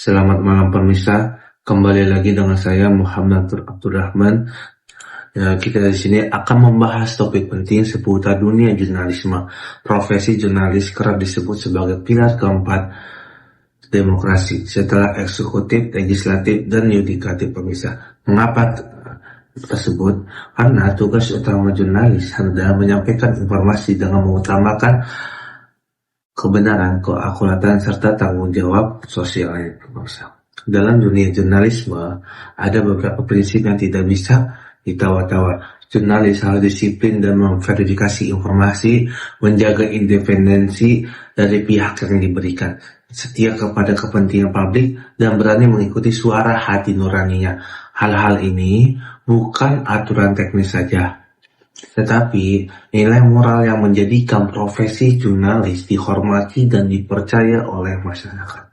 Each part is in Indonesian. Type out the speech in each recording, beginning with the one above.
Selamat malam pemirsa, kembali lagi dengan saya Muhammad Abdurrahman. Kita di sini akan membahas topik penting seputar dunia jurnalisme. Profesi jurnalis kerap disebut sebagai pilar keempat demokrasi setelah eksekutif, legislatif, dan yudikatif pemirsa. Mengapa tersebut? Karena tugas utama jurnalis adalah menyampaikan informasi dengan mengutamakan kebenaran, keakuratan, serta tanggung jawab sosialnya. Dalam dunia jurnalisme, ada beberapa prinsip yang tidak bisa ditawar-tawar. Jurnalis harus disiplin dan memverifikasi informasi, menjaga independensi dari pihak yang diberikan, setia kepada kepentingan publik, dan berani mengikuti suara hati nuraninya. Hal-hal ini bukan aturan teknis saja, tetapi nilai moral yang menjadikan profesi jurnalis dihormati dan dipercaya oleh masyarakat.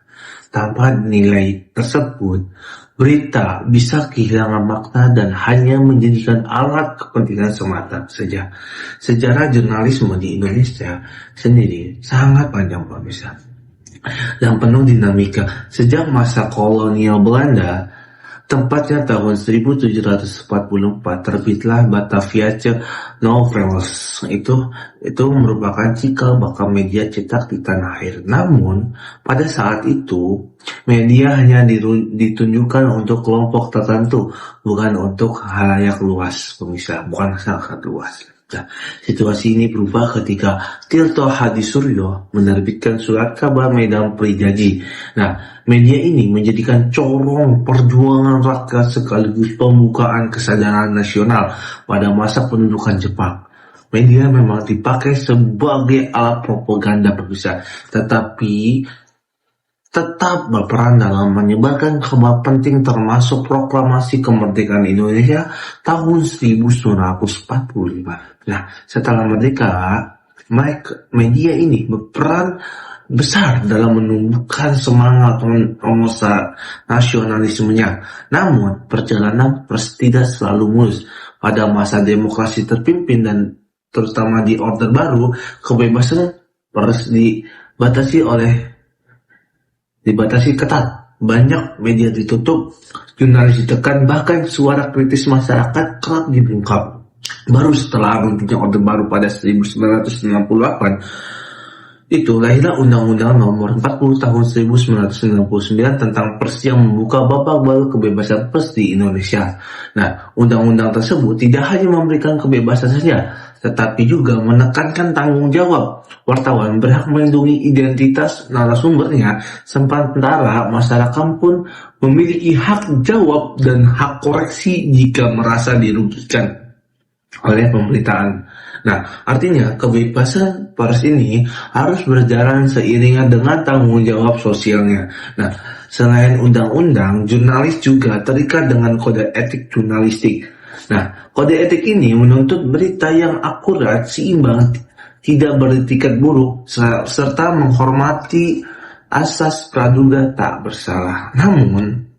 Tanpa nilai tersebut, berita bisa kehilangan makna dan hanya menjadikan alat kepentingan semata saja. Sejarah jurnalisme di Indonesia sendiri sangat panjang pemirsa, dan penuh dinamika. Sejak masa kolonial Belanda, tempatnya tahun 1744, terbitlah Bataviaanse Novels. Itu merupakan cikal bakal media cetak di tanah air. Namun, pada saat itu, media hanya ditunjukkan untuk kelompok tertentu, bukan untuk khalayak luas, pemirsa, bukan sangat luas. Nah, situasi ini berubah ketika Tirto Hadisuryo menerbitkan surat kabar Medan Prijaji. Nah, media ini menjadikan corong perjuangan rakyat sekaligus pembukaan kesadaran nasional pada masa pendudukan Jepang. Media memang dipakai sebagai alat propaganda pemirsa, tetapi tetap berperan dalam menyebarkan kabar penting termasuk proklamasi kemerdekaan Indonesia tahun 1945. Nah, setelah merdeka, media ini berperan besar dalam menumbuhkan semangat nasionalismenya. Namun, perjalanan tidak selalu mulus. Pada masa demokrasi terpimpin dan terutama di Orde Baru, kebebasan pers dibatasi ketat. Banyak media ditutup, jurnalis ditekan, bahkan suara kritis masyarakat kerap dibungkam. Baru setelah runtuhnya Orde Baru pada 1998, itu lahirlah Undang-Undang Nomor 40 Tahun 1999 tentang pers yang membuka babak baru kebebasan pers di Indonesia. Nah, undang-undang tersebut tidak hanya memberikan kebebasan saja, tetapi juga menekankan tanggung jawab. Wartawan berhak melindungi identitas narasumbernya, sementara masyarakat pun memiliki hak jawab dan hak koreksi jika merasa dirugikan oleh pemberitaan. Nah, artinya kebebasan pers ini harus berjalan seiringan dengan tanggung jawab sosialnya. Nah, selain undang-undang, jurnalis juga terikat dengan kode etik jurnalistik. Nah, kode etik ini menuntut berita yang akurat, seimbang, tidak beretikat buruk, serta menghormati asas praduga tak bersalah. Namun,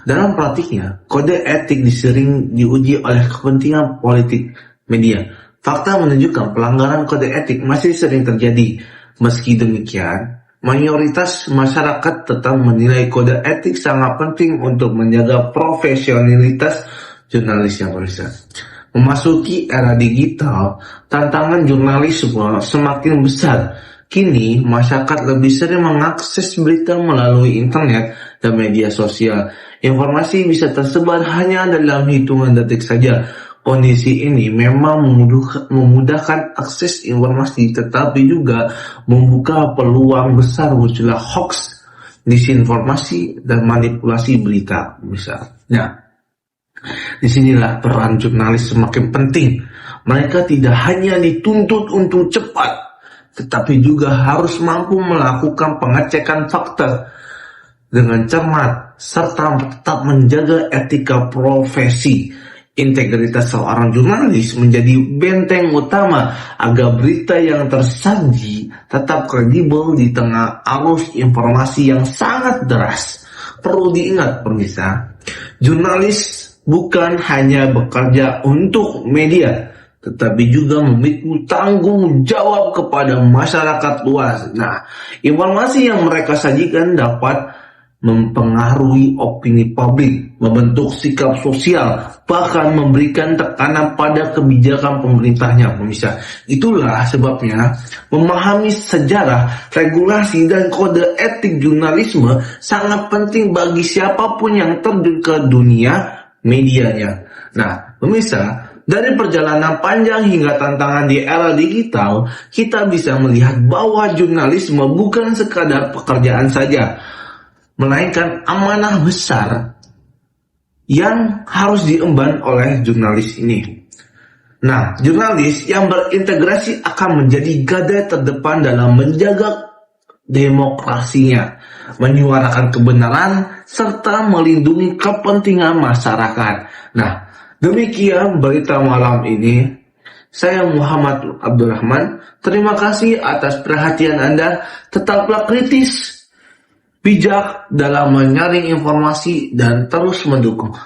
dalam praktiknya, kode etik sering diuji oleh kepentingan politik media. Fakta menunjukkan pelanggaran kode etik masih sering terjadi. Meski demikian, mayoritas masyarakat tetap menilai kode etik sangat penting untuk menjaga profesionalitas jurnalis yang berisa. Memasuki era digital, tantangan jurnalisme semakin besar. Kini, masyarakat lebih sering mengakses berita melalui internet dan media sosial. Informasi bisa tersebar hanya dalam hitungan detik saja. Kondisi ini memang memudahkan akses informasi, tetapi juga membuka peluang besar munculnya hoax, disinformasi, dan manipulasi berita. Misalnya, disinilah peran jurnalis semakin penting. Mereka tidak hanya dituntut untuk cepat, tetapi juga harus mampu melakukan pengecekan fakta dengan cermat, serta tetap menjaga etika profesi. Integritas seorang jurnalis menjadi benteng utama agar berita yang tersaji tetap kredibel di tengah arus informasi yang sangat deras. Perlu diingat pemirsa, jurnalis bukan hanya bekerja untuk media, tetapi juga memikul tanggung jawab kepada masyarakat luas. Nah, informasi yang mereka sajikan dapat mempengaruhi opini publik, membentuk sikap sosial, bahkan memberikan tekanan pada kebijakan pemerintahnya, pemirsa. Itulah sebabnya memahami sejarah, regulasi, dan kode etik jurnalisme sangat penting bagi siapapun yang terjun ke dunia medianya. Nah, pemirsa, dari perjalanan panjang hingga tantangan di era digital, kita bisa melihat bahwa jurnalisme bukan sekadar pekerjaan saja, melainkan amanah besar yang harus diemban oleh jurnalis ini. Nah, jurnalis yang berintegrasi akan menjadi garda terdepan dalam menjaga demokrasinya, menyuarakan kebenaran, serta melindungi kepentingan masyarakat. Nah, demikian berita malam ini. Saya Muhammad Abdurrahman. Terima kasih atas perhatian Anda. Tetaplah kritis, bijak dalam menyaring informasi, dan terus mendukung.